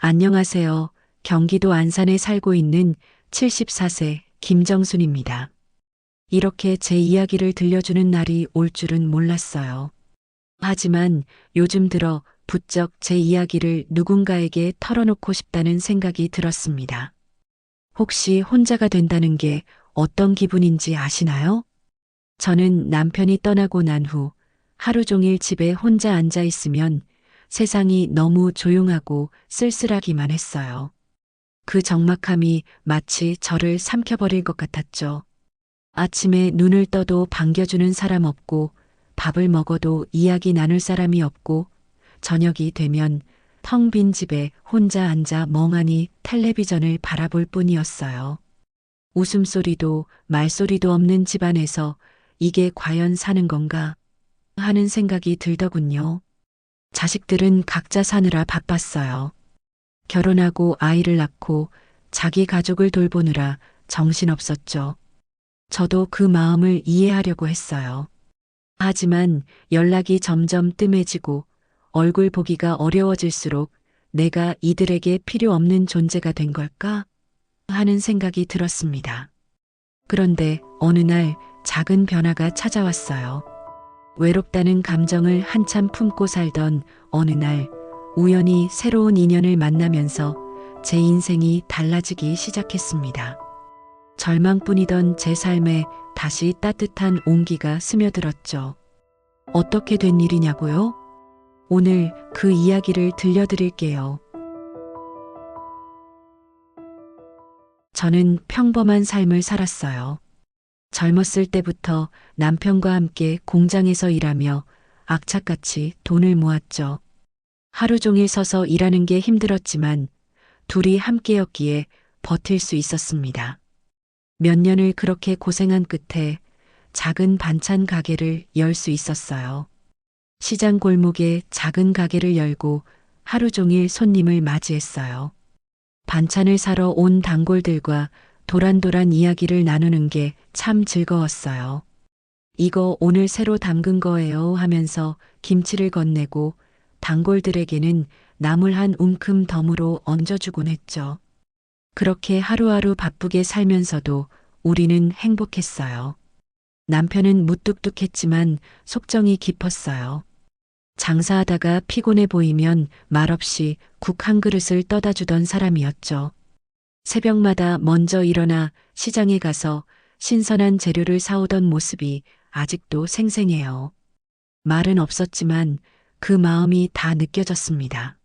안녕하세요. 경기도 안산에 살고 있는 74세 김정순입니다. 이렇게 제 이야기를 들려주는 날이 올 줄은 몰랐어요. 하지만 요즘 들어 부쩍 제 이야기를 누군가에게 털어놓고 싶다는 생각이 들었습니다. 혹시 혼자가 된다는 게 어떤 기분인지 아시나요? 저는 남편이 떠나고 난 후 하루 종일 집에 혼자 앉아 있으면 세상이 너무 조용하고 쓸쓸하기만 했어요. 그 적막함이 마치 저를 삼켜버릴 것 같았죠. 아침에 눈을 떠도 반겨주는 사람 없고, 밥을 먹어도 이야기 나눌 사람이 없고, 저녁이 되면 텅 빈 집에 혼자 앉아 멍하니 텔레비전을 바라볼 뿐이었어요. 웃음소리도 말소리도 없는 집안에서 이게 과연 사는 건가 하는 생각이 들더군요. 자식들은 각자 사느라 바빴어요. 결혼하고 아이를 낳고 자기 가족을 돌보느라 정신없었죠. 저도 그 마음을 이해하려고 했어요. 하지만 연락이 점점 뜸해지고 얼굴 보기가 어려워질수록 내가 이들에게 필요 없는 존재가 된 걸까 하는 생각이 들었습니다. 그런데 어느 날 작은 변화가 찾아왔어요. 외롭다는 감정을 한참 품고 살던 어느 날 우연히 새로운 인연을 만나면서 제 인생이 달라지기 시작했습니다. 절망뿐이던 제 삶에 다시 따뜻한 온기가 스며들었죠. 어떻게 된 일이냐고요? 오늘 그 이야기를 들려드릴게요. 저는 평범한 삶을 살았어요. 젊었을 때부터 남편과 함께 공장에서 일하며 악착같이 돈을 모았죠. 하루 종일 서서 일하는 게 힘들었지만 둘이 함께였기에 버틸 수 있었습니다. 몇 년을 그렇게 고생한 끝에 작은 반찬 가게를 열 수 있었어요. 시장 골목에 작은 가게를 열고 하루 종일 손님을 맞이했어요. 반찬을 사러 온 단골들과 도란도란 이야기를 나누는 게 참 즐거웠어요. 이거 오늘 새로 담근 거예요 하면서 김치를 건네고 단골들에게는 나물 한 움큼 덤으로 얹어주곤 했죠. 그렇게 하루하루 바쁘게 살면서도 우리는 행복했어요. 남편은 무뚝뚝했지만 속정이 깊었어요. 장사하다가 피곤해 보이면 말없이 국 한 그릇을 떠다 주던 사람이었죠. 새벽마다 먼저 일어나 시장에 가서 신선한 재료를 사오던 모습이 아직도 생생해요. 말은 없었지만 그 마음이 다 느껴졌습니다.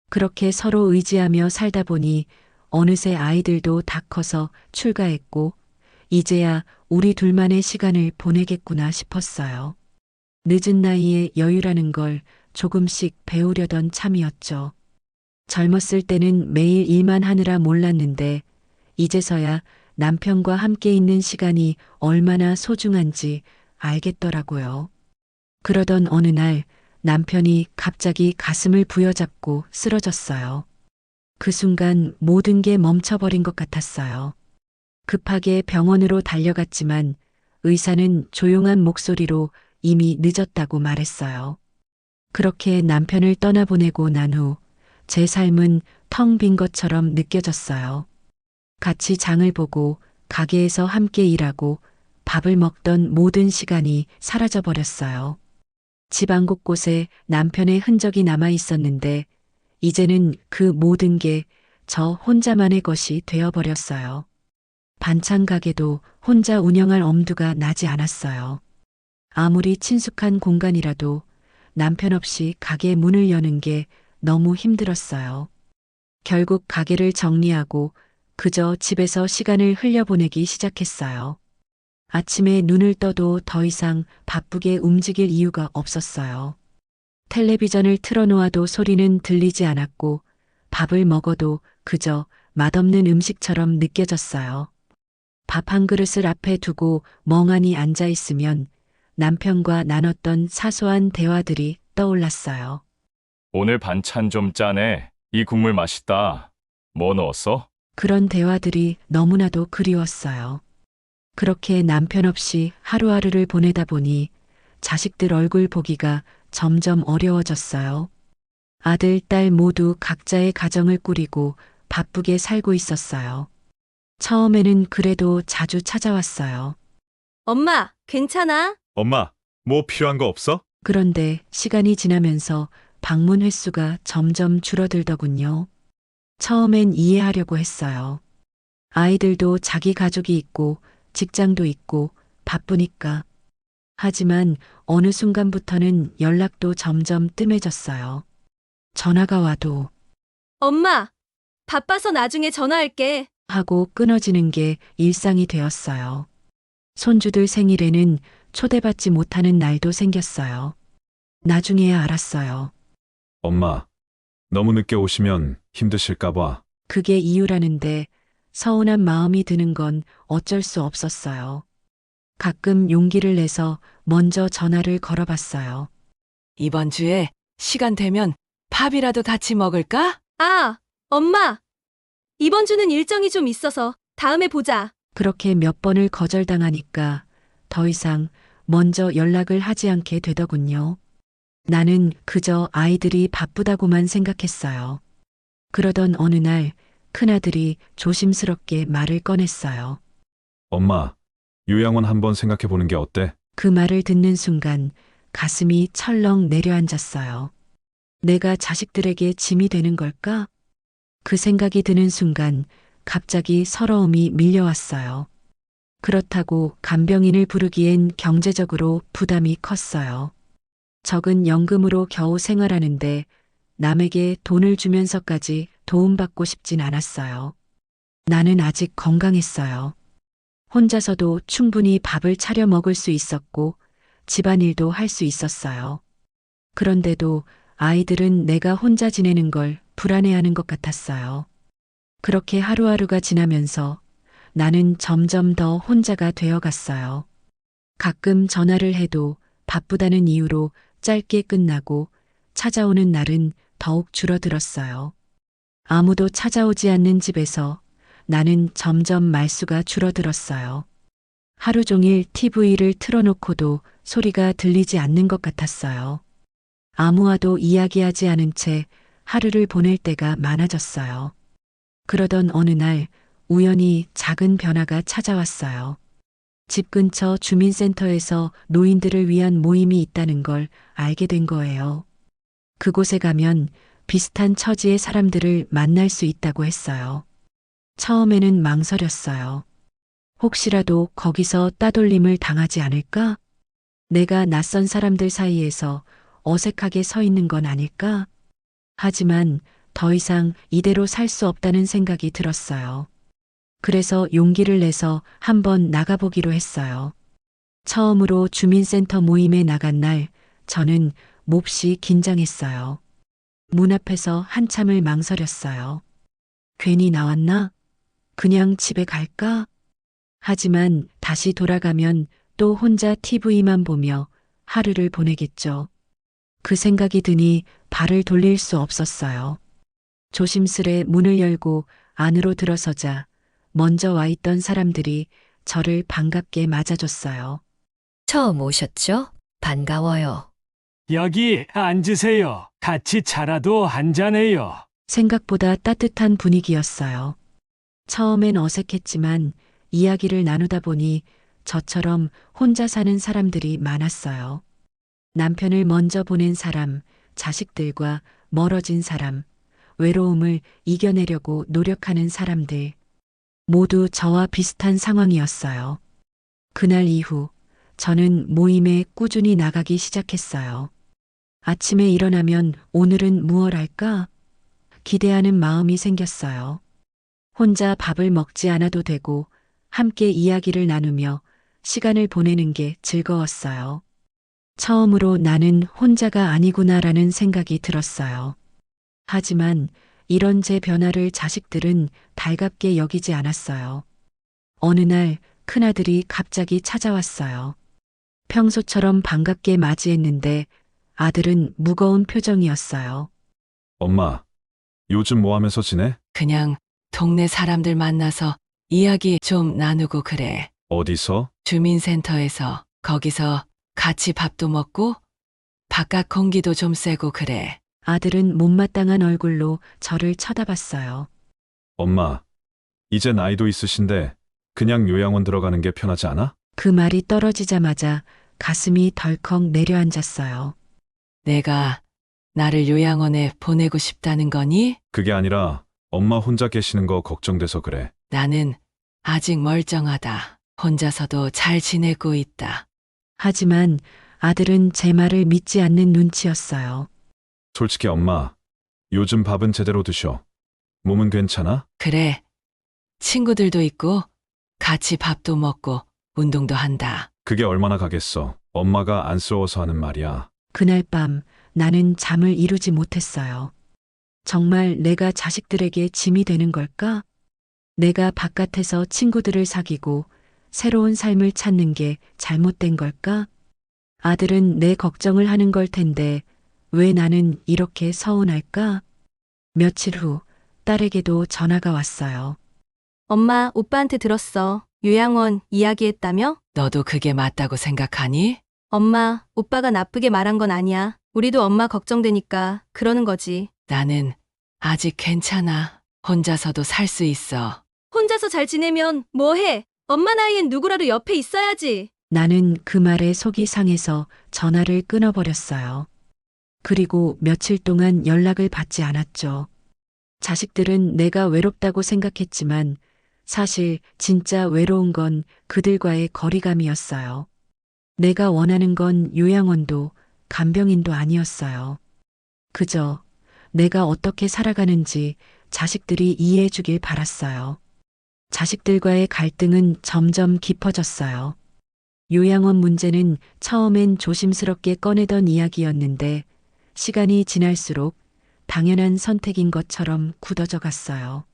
그렇게 서로 의지하며 살다 보니 어느새 아이들도 다 커서 출가했고 이제야 우리 둘만의 시간을 보내겠구나 싶었어요. 늦은 나이에 여유라는 걸 조금씩 배우려던 참이었죠. 젊었을 때는 매일 일만 하느라 몰랐는데 이제서야 남편과 함께 있는 시간이 얼마나 소중한지 알겠더라고요. 그러던 어느 날 남편이 갑자기 가슴을 부여잡고 쓰러졌어요. 그 순간 모든 게 멈춰버린 것 같았어요. 급하게 병원으로 달려갔지만 의사는 조용한 목소리로 이미 늦었다고 말했어요. 그렇게 남편을 떠나보내고 난 후 제 삶은 텅 빈 것처럼 느껴졌어요. 같이 장을 보고 가게에서 함께 일하고 밥을 먹던 모든 시간이 사라져버렸어요. 집안 곳곳에 남편의 흔적이 남아 있었는데 이제는 그 모든 게 저 혼자만의 것이 되어버렸어요. 반찬 가게도 혼자 운영할 엄두가 나지 않았어요. 아무리 친숙한 공간이라도 남편 없이 가게 문을 여는 게 너무 힘들었어요. 결국 가게를 정리하고 그저 집에서 시간을 흘려보내기 시작했어요. 아침에 눈을 떠도 더 이상 바쁘게 움직일 이유가 없었어요. 텔레비전을 틀어놓아도 소리는 들리지 않았고 밥을 먹어도 그저 맛없는 음식처럼 느껴졌어요. 밥 한 그릇을 앞에 두고 멍하니 앉아 있으면 남편과 나눴던 사소한 대화들이 떠올랐어요. 오늘 반찬 좀 짜네. 이 국물 맛있다. 뭐 넣었어? 그런 대화들이 너무나도 그리웠어요. 그렇게 남편 없이 하루하루를 보내다 보니 자식들 얼굴 보기가 점점 어려워졌어요. 아들, 딸 모두 각자의 가정을 꾸리고 바쁘게 살고 있었어요. 처음에는 그래도 자주 찾아왔어요. 엄마, 괜찮아? 엄마, 뭐 필요한 거 없어? 그런데 시간이 지나면서 방문 횟수가 점점 줄어들더군요. 처음엔 이해하려고 했어요. 아이들도 자기 가족이 있고 직장도 있고 바쁘니까. 하지만 어느 순간부터는 연락도 점점 뜸해졌어요. 전화가 와도 엄마, 바빠서 나중에 전화할게. 하고 끊어지는 게 일상이 되었어요. 손주들 생일에는 초대받지 못하는 날도 생겼어요. 나중에야 알았어요. 엄마, 너무 늦게 오시면 힘드실까 봐. 그게 이유라는데 서운한 마음이 드는 건 어쩔 수 없었어요. 가끔 용기를 내서 먼저 전화를 걸어봤어요. 이번 주에 시간 되면 밥이라도 같이 먹을까? 아, 엄마. 이번 주는 일정이 좀 있어서 다음에 보자. 그렇게 몇 번을 거절당하니까 더 이상 먼저 연락을 하지 않게 되더군요. 나는 그저 아이들이 바쁘다고만 생각했어요. 그러던 어느 날 큰아들이 조심스럽게 말을 꺼냈어요. 엄마, 요양원 한번 생각해 보는 게 어때? 그 말을 듣는 순간 가슴이 철렁 내려앉았어요. 내가 자식들에게 짐이 되는 걸까? 그 생각이 드는 순간 갑자기 서러움이 밀려왔어요. 그렇다고 간병인을 부르기엔 경제적으로 부담이 컸어요. 적은 연금으로 겨우 생활하는데 남에게 돈을 주면서까지 도움받고 싶진 않았어요. 나는 아직 건강했어요. 혼자서도 충분히 밥을 차려 먹을 수 있었고 집안일도 할 수 있었어요. 그런데도 아이들은 내가 혼자 지내는 걸 불안해하는 것 같았어요. 그렇게 하루하루가 지나면서 나는 점점 더 혼자가 되어 갔어요. 가끔 전화를 해도 바쁘다는 이유로 짧게 끝나고 찾아오는 날은 더욱 줄어들었어요. 아무도 찾아오지 않는 집에서 나는 점점 말수가 줄어들었어요. 하루 종일 TV를 틀어놓고도 소리가 들리지 않는 것 같았어요. 아무와도 이야기하지 않은 채 하루를 보낼 때가 많아졌어요. 그러던 어느 날 우연히 작은 변화가 찾아왔어요. 집 근처 주민센터에서 노인들을 위한 모임이 있다는 걸 알게 된 거예요. 그곳에 가면 비슷한 처지의 사람들을 만날 수 있다고 했어요. 처음에는 망설였어요. 혹시라도 거기서 따돌림을 당하지 않을까? 내가 낯선 사람들 사이에서 어색하게 서 있는 건 아닐까? 하지만 더 이상 이대로 살 수 없다는 생각이 들었어요. 그래서 용기를 내서 한번 나가보기로 했어요. 처음으로 주민센터 모임에 나간 날 저는 몹시 긴장했어요. 문 앞에서 한참을 망설였어요. 괜히 나왔나? 그냥 집에 갈까? 하지만 다시 돌아가면 또 혼자 TV만 보며 하루를 보내겠죠. 그 생각이 드니 발을 돌릴 수 없었어요. 조심스레 문을 열고 안으로 들어서자 먼저 와 있던 사람들이 저를 반갑게 맞아줬어요. 처음 오셨죠? 반가워요. 여기 앉으세요. 같이 차라도 한잔해요. 생각보다 따뜻한 분위기였어요. 처음엔 어색했지만 이야기를 나누다 보니 저처럼 혼자 사는 사람들이 많았어요. 남편을 먼저 보낸 사람, 자식들과 멀어진 사람, 외로움을 이겨내려고 노력하는 사람들. 모두 저와 비슷한 상황이었어요. 그날 이후 저는 모임에 꾸준히 나가기 시작했어요. 아침에 일어나면 오늘은 무얼 할까? 기대하는 마음이 생겼어요. 혼자 밥을 먹지 않아도 되고 함께 이야기를 나누며 시간을 보내는 게 즐거웠어요. 처음으로 나는 혼자가 아니구나라는 생각이 들었어요. 하지만 이런 제 변화를 자식들은 달갑게 여기지 않았어요. 어느 날 큰아들이 갑자기 찾아왔어요. 평소처럼 반갑게 맞이했는데 아들은 무거운 표정이었어요. 엄마, 요즘 뭐 하면서 지내? 그냥 동네 사람들 만나서 이야기 좀 나누고 그래. 어디서? 주민센터에서 거기서 같이 밥도 먹고 바깥 공기도 좀 쐬고 그래. 아들은 못마땅한 얼굴로 저를 쳐다봤어요. 엄마, 이제 나이도 있으신데 그냥 요양원 들어가는 게 편하지 않아? 그 말이 떨어지자마자 가슴이 덜컥 내려앉았어요. 내가 나를 요양원에 보내고 싶다는 거니? 그게 아니라 엄마 혼자 계시는 거 걱정돼서 그래. 나는 아직 멀쩡하다. 혼자서도 잘 지내고 있다. 하지만 아들은 제 말을 믿지 않는 눈치였어요. 솔직히 엄마, 요즘 밥은 제대로 드셔. 몸은 괜찮아? 그래. 친구들도 있고 같이 밥도 먹고 운동도 한다. 그게 얼마나 가겠어. 엄마가 안쓰러워서 하는 말이야. 그날 밤 나는 잠을 이루지 못했어요. 정말 내가 자식들에게 짐이 되는 걸까? 내가 바깥에서 친구들을 사귀고 새로운 삶을 찾는 게 잘못된 걸까? 아들은 내 걱정을 하는 걸 텐데 왜 나는 이렇게 서운할까? 며칠 후 딸에게도 전화가 왔어요. 엄마, 오빠한테 들었어. 요양원 이야기했다며? 너도 그게 맞다고 생각하니? 엄마, 오빠가 나쁘게 말한 건 아니야. 우리도 엄마 걱정되니까 그러는 거지. 나는 아직 괜찮아. 혼자서도 살 수 있어. 혼자서 잘 지내면 뭐 해? 엄마 나이엔 누구라도 옆에 있어야지. 나는 그 말에 속이 상해서 전화를 끊어버렸어요. 그리고 며칠 동안 연락을 받지 않았죠. 자식들은 내가 외롭다고 생각했지만 사실 진짜 외로운 건 그들과의 거리감이었어요. 내가 원하는 건 요양원도 간병인도 아니었어요. 그저 내가 어떻게 살아가는지 자식들이 이해해 주길 바랐어요. 자식들과의 갈등은 점점 깊어졌어요. 요양원 문제는 처음엔 조심스럽게 꺼내던 이야기였는데 시간이 지날수록 당연한 선택인 것처럼 굳어져 갔어요.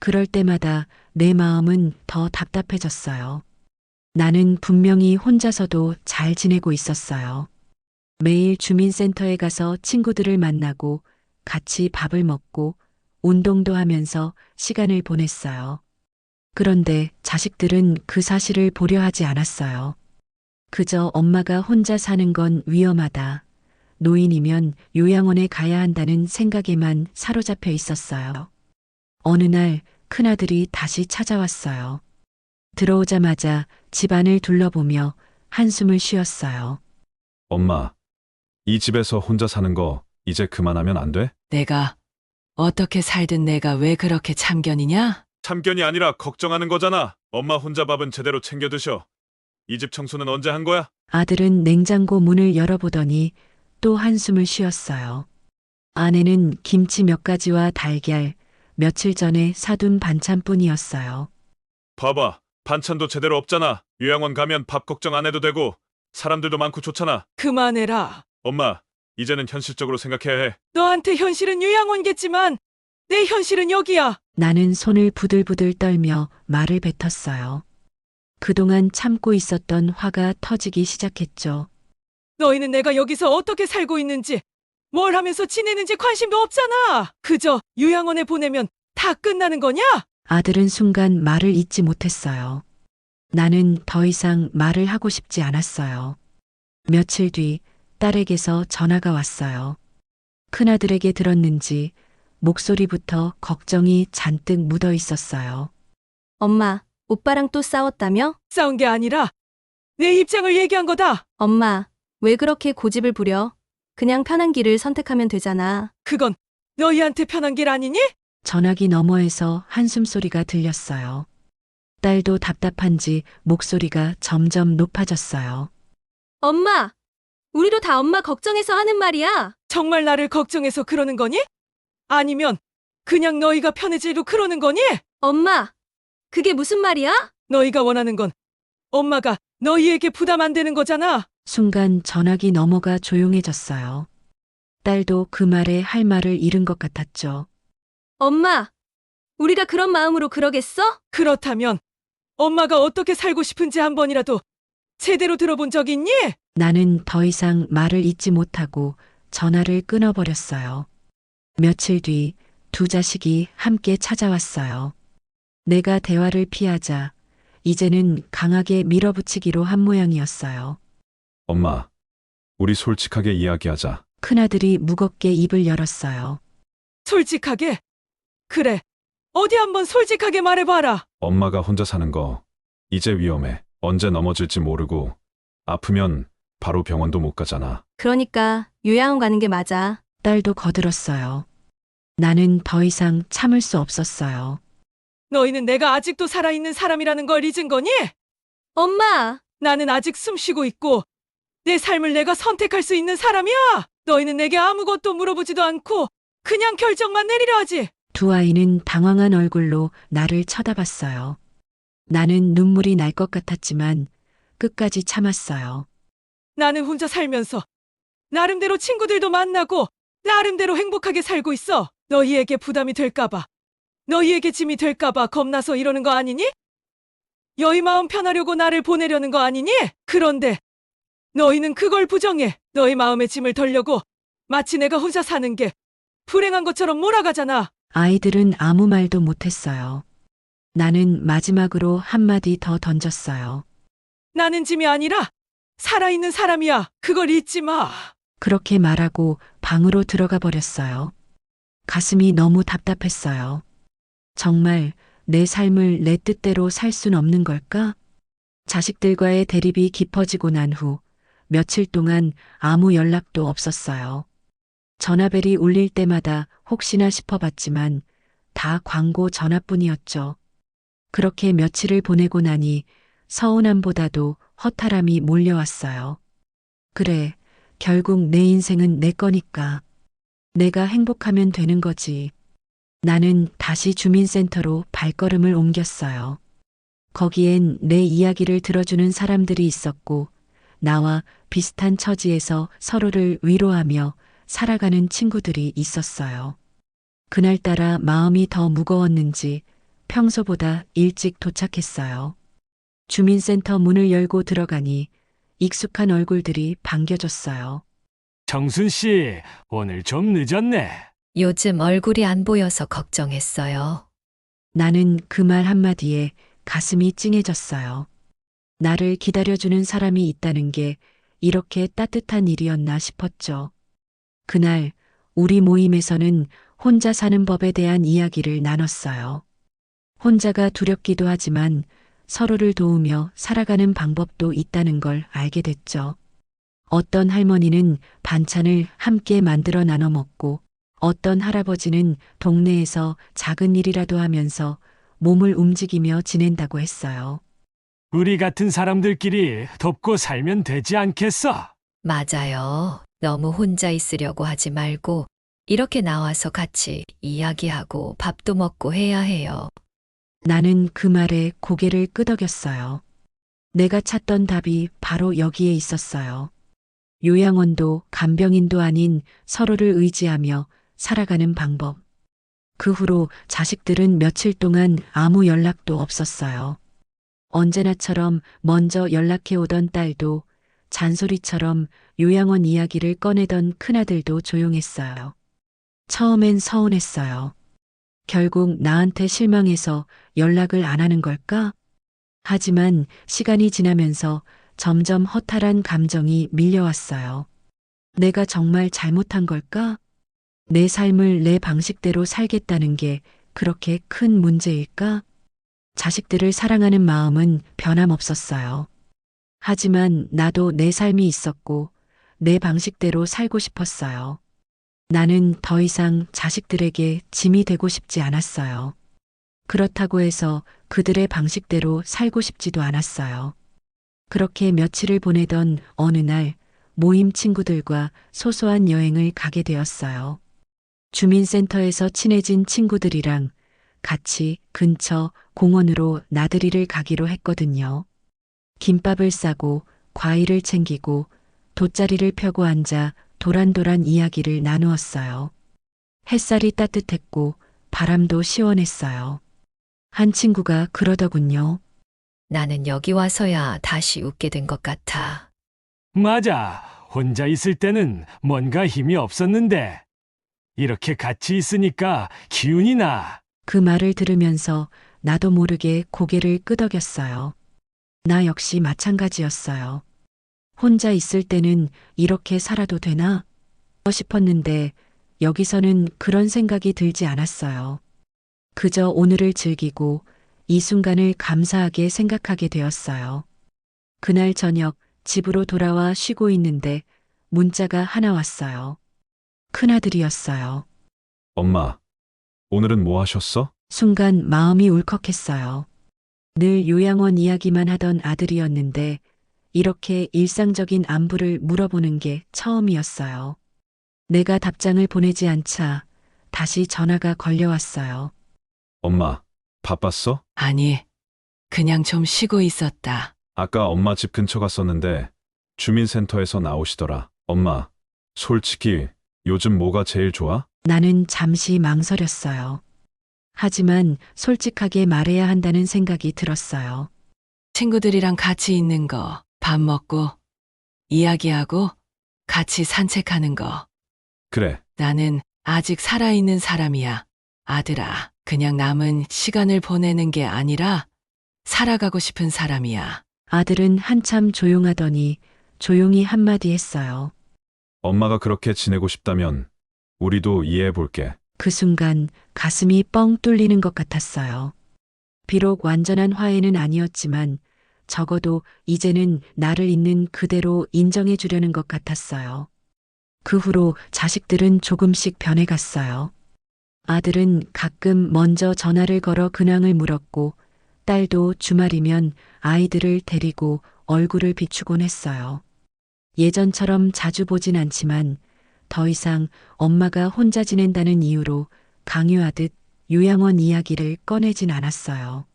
그럴 때마다 내 마음은 더 답답해졌어요. 나는 분명히 혼자서도 잘 지내고 있었어요. 매일 주민센터에 가서 친구들을 만나고 같이 밥을 먹고 운동도 하면서 시간을 보냈어요. 그런데 자식들은 그 사실을 보려 하지 않았어요. 그저 엄마가 혼자 사는 건 위험하다. 노인이면 요양원에 가야 한다는 생각에만 사로잡혀 있었어요. 어느 날 큰아들이 다시 찾아왔어요. 들어오자마자 집안을 둘러보며 한숨을 쉬었어요. 엄마, 이 집에서 혼자 사는 거 이제 그만하면 안 돼? 내가 어떻게 살든 내가 왜 그렇게 참견이냐? 참견이 아니라 걱정하는 거잖아. 엄마 혼자 밥은 제대로 챙겨 드셔. 이 집 청소는 언제 한 거야? 아들은 냉장고 문을 열어보더니 또 한숨을 쉬었어요. 안에는 김치 몇 가지와 달걀, 며칠 전에 사둔 반찬뿐이었어요. 봐봐, 반찬도 제대로 없잖아. 요양원 가면 밥 걱정 안 해도 되고 사람들도 많고 좋잖아. 그만해라. 엄마, 이제는 현실적으로 생각해야 해. 너한테 현실은 요양원겠지만 내 현실은 여기야. 나는 손을 부들부들 떨며 말을 뱉었어요. 그동안 참고 있었던 화가 터지기 시작했죠. 너희는 내가 여기서 어떻게 살고 있는지, 뭘 하면서 지내는지 관심도 없잖아. 그저 요양원에 보내면 다 끝나는 거냐? 아들은 순간 말을 잇지 못했어요. 나는 더 이상 말을 하고 싶지 않았어요. 며칠 뒤 딸에게서 전화가 왔어요. 큰아들에게 들었는지 목소리부터 걱정이 잔뜩 묻어 있었어요. 엄마, 오빠랑 또 싸웠다며? 싸운 게 아니라 내 입장을 얘기한 거다. 엄마, 왜 그렇게 고집을 부려? 그냥 편한 길을 선택하면 되잖아. 그건 너희한테 편한 길 아니니? 전화기 너머에서 한숨소리가 들렸어요. 딸도 답답한지 목소리가 점점 높아졌어요. 엄마, 우리도 다 엄마 걱정해서 하는 말이야. 정말 나를 걱정해서 그러는 거니? 아니면 그냥 너희가 편해지려고 그러는 거니? 엄마, 그게 무슨 말이야? 너희가 원하는 건 엄마가 너희에게 부담 안 되는 거잖아. 순간 전화기 너머가 조용해졌어요. 딸도 그 말에 할 말을 잃은 것 같았죠. 엄마, 우리가 그런 마음으로 그러겠어? 그렇다면 엄마가 어떻게 살고 싶은지 한 번이라도 제대로 들어본 적 있니? 나는 더 이상 말을 잇지 못하고 전화를 끊어버렸어요. 며칠 뒤 두 자식이 함께 찾아왔어요. 내가 대화를 피하자 이제는 강하게 밀어붙이기로 한 모양이었어요. 엄마, 우리 솔직하게 이야기하자. 큰아들이 무겁게 입을 열었어요. 솔직하게? 그래. 어디 한번 솔직하게 말해봐라. 엄마가 혼자 사는 거 이제 위험해. 언제 넘어질지 모르고 아프면 바로 병원도 못 가잖아. 그러니까 요양원 가는 게 맞아. 딸도 거들었어요. 나는 더 이상 참을 수 없었어요. 너희는 내가 아직도 살아있는 사람이라는 걸 잊은 거니? 엄마! 나는 아직 숨 쉬고 있고 내 삶을 내가 선택할 수 있는 사람이야. 너희는 내게 아무것도 물어보지도 않고 그냥 결정만 내리려 하지. 두 아이는 당황한 얼굴로 나를 쳐다봤어요. 나는 눈물이 날 것 같았지만 끝까지 참았어요. 나는 혼자 살면서 나름대로 친구들도 만나고 나름대로 행복하게 살고 있어. 너희에게 부담이 될까봐, 너희에게 짐이 될까봐 겁나서 이러는 거 아니니? 너희 마음 편하려고 나를 보내려는 거 아니니? 그런데 너희는 그걸 부정해. 너희 마음의 짐을 덜려고 마치 내가 혼자 사는 게 불행한 것처럼 몰아가잖아. 아이들은 아무 말도 못했어요. 나는 마지막으로 한마디 더 던졌어요. 나는 짐이 아니라 살아있는 사람이야. 그걸 잊지 마. 그렇게 말하고 방으로 들어가 버렸어요. 가슴이 너무 답답했어요. 정말 내 삶을 내 뜻대로 살 순 없는 걸까? 자식들과의 대립이 깊어지고 난 후 며칠 동안 아무 연락도 없었어요. 전화벨이 울릴 때마다 혹시나 싶어봤지만 다 광고 전화뿐이었죠. 그렇게 며칠을 보내고 나니 서운함보다도 허탈함이 몰려왔어요. 그래, 결국 내 인생은 내 거니까. 내가 행복하면 되는 거지. 나는 다시 주민센터로 발걸음을 옮겼어요. 거기엔 내 이야기를 들어주는 사람들이 있었고, 나와 비슷한 처지에서 서로를 위로하며 살아가는 친구들이 있었어요. 그날따라 마음이 더 무거웠는지 평소보다 일찍 도착했어요. 주민센터 문을 열고 들어가니 익숙한 얼굴들이 반겨줬어요. 정순 씨, 오늘 좀 늦었네. 요즘 얼굴이 안 보여서 걱정했어요. 나는 그 말 한마디에 가슴이 찡해졌어요. 나를 기다려주는 사람이 있다는 게 이렇게 따뜻한 일이었나 싶었죠. 그날 우리 모임에서는 혼자 사는 법에 대한 이야기를 나눴어요. 혼자가 두렵기도 하지만 서로를 도우며 살아가는 방법도 있다는 걸 알게 됐죠. 어떤 할머니는 반찬을 함께 만들어 나눠 먹고 어떤 할아버지는 동네에서 작은 일이라도 하면서 몸을 움직이며 지낸다고 했어요. 우리 같은 사람들끼리 돕고 살면 되지 않겠어? 맞아요. 너무 혼자 있으려고 하지 말고 이렇게 나와서 같이 이야기하고 밥도 먹고 해야 해요. 나는 그 말에 고개를 끄덕였어요. 내가 찾던 답이 바로 여기에 있었어요. 요양원도 간병인도 아닌 서로를 의지하며 살아가는 방법. 그 후로 자식들은 며칠 동안 아무 연락도 없었어요. 언제나처럼 먼저 연락해오던 딸도 잔소리처럼 요양원 이야기를 꺼내던 큰아들도 조용했어요. 처음엔 서운했어요. 결국 나한테 실망해서 연락을 안 하는 걸까? 하지만 시간이 지나면서 점점 허탈한 감정이 밀려왔어요. 내가 정말 잘못한 걸까? 내 삶을 내 방식대로 살겠다는 게 그렇게 큰 문제일까? 자식들을 사랑하는 마음은 변함없었어요. 하지만 나도 내 삶이 있었고 내 방식대로 살고 싶었어요. 나는 더 이상 자식들에게 짐이 되고 싶지 않았어요. 그렇다고 해서 그들의 방식대로 살고 싶지도 않았어요. 그렇게 며칠을 보내던 어느 날 모임 친구들과 소소한 여행을 가게 되었어요. 주민센터에서 친해진 친구들이랑 같이 근처 공원으로 나들이를 가기로 했거든요. 김밥을 싸고 과일을 챙기고 돗자리를 펴고 앉아 도란도란 이야기를 나누었어요. 햇살이 따뜻했고 바람도 시원했어요. 한 친구가 그러더군요. 나는 여기 와서야 다시 웃게 된 것 같아. 맞아. 혼자 있을 때는 뭔가 힘이 없었는데 이렇게 같이 있으니까 기운이 나. 그 말을 들으면서 나도 모르게 고개를 끄덕였어요. 나 역시 마찬가지였어요. 혼자 있을 때는 이렇게 살아도 되나? 싶었는데 여기서는 그런 생각이 들지 않았어요. 그저 오늘을 즐기고 이 순간을 감사하게 생각하게 되었어요. 그날 저녁 집으로 돌아와 쉬고 있는데 문자가 하나 왔어요. 큰아들이었어요. 엄마, 오늘은 뭐 하셨어? 순간 마음이 울컥했어요. 늘 요양원 이야기만 하던 아들이었는데 이렇게 일상적인 안부를 물어보는 게 처음이었어요. 내가 답장을 보내지 않자 다시 전화가 걸려왔어요. 엄마, 바빴어? 아니, 그냥 좀 쉬고 있었다. 아까 엄마 집 근처 갔었는데 주민센터에서 나오시더라. 엄마, 솔직히 요즘 뭐가 제일 좋아? 나는 잠시 망설였어요. 하지만 솔직하게 말해야 한다는 생각이 들었어요. 친구들이랑 같이 있는 거, 밥 먹고, 이야기하고, 같이 산책하는 거. 그래, 나는 아직 살아있는 사람이야. 아들아, 그냥 남은 시간을 보내는 게 아니라 살아가고 싶은 사람이야. 아들은 한참 조용하더니 조용히 한마디 했어요. 엄마가 그렇게 지내고 싶다면 우리도 이해해 볼게. 그 순간 가슴이 뻥 뚫리는 것 같았어요. 비록 완전한 화해는 아니었지만 적어도 이제는 나를 있는 그대로 인정해 주려는 것 같았어요. 그 후로 자식들은 조금씩 변해갔어요. 아들은 가끔 먼저 전화를 걸어 근황을 물었고 딸도 주말이면 아이들을 데리고 얼굴을 비추곤 했어요. 예전처럼 자주 보진 않지만 더 이상 엄마가 혼자 지낸다는 이유로 강요하듯 요양원 이야기를 꺼내진 않았어요.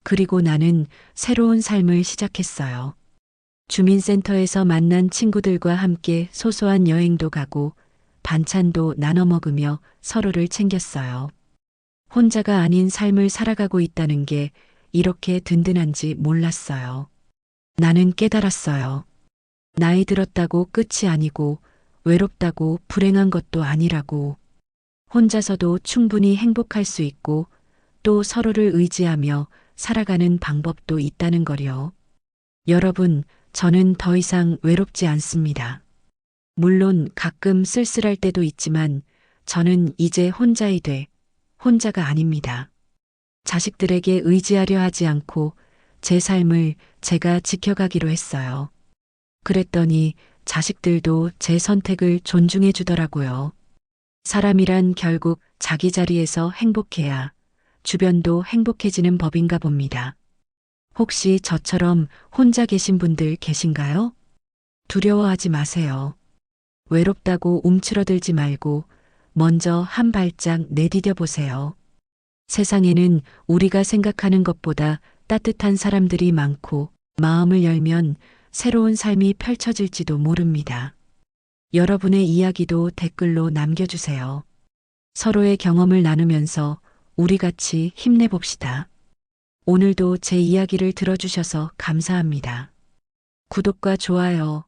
그리고 나는 새로운 삶을 시작했어요. 주민센터에서 만난 친구들과 함께 소소한 여행도 가고 반찬도 나눠 먹으며 서로를 챙겼어요. 혼자가 아닌 삶을 살아가고 있다는 게 이렇게 든든한지 몰랐어요. 나는 깨달았어요. 나이 들었다고 끝이 아니고 외롭다고 불행한 것도 아니라고. 혼자서도 충분히 행복할 수 있고 또 서로를 의지하며 살아가는 방법도 있다는 거요. 여러분, 저는 더 이상 외롭지 않습니다. 물론 가끔 쓸쓸할 때도 있지만 저는 이제 혼자이 돼 혼자가 아닙니다. 자식들에게 의지하려 하지 않고 제 삶을 제가 지켜가기로 했어요. 그랬더니 자식들도 제 선택을 존중해 주더라고요. 사람이란 결국 자기 자리에서 행복해야 주변도 행복해지는 법인가 봅니다. 혹시 저처럼 혼자 계신 분들 계신가요? 두려워하지 마세요. 외롭다고 움츠러들지 말고 먼저 한 발짝 내디뎌 보세요. 세상에는 우리가 생각하는 것보다 따뜻한 사람들이 많고 마음을 열면 새로운 삶이 펼쳐질지도 모릅니다. 여러분의 이야기도 댓글로 남겨주세요. 서로의 경험을 나누면서 우리 같이 힘내봅시다. 오늘도 제 이야기를 들어주셔서 감사합니다. 구독과 좋아요,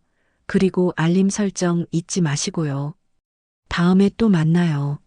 그리고 알림 설정 잊지 마시고요. 다음에 또 만나요.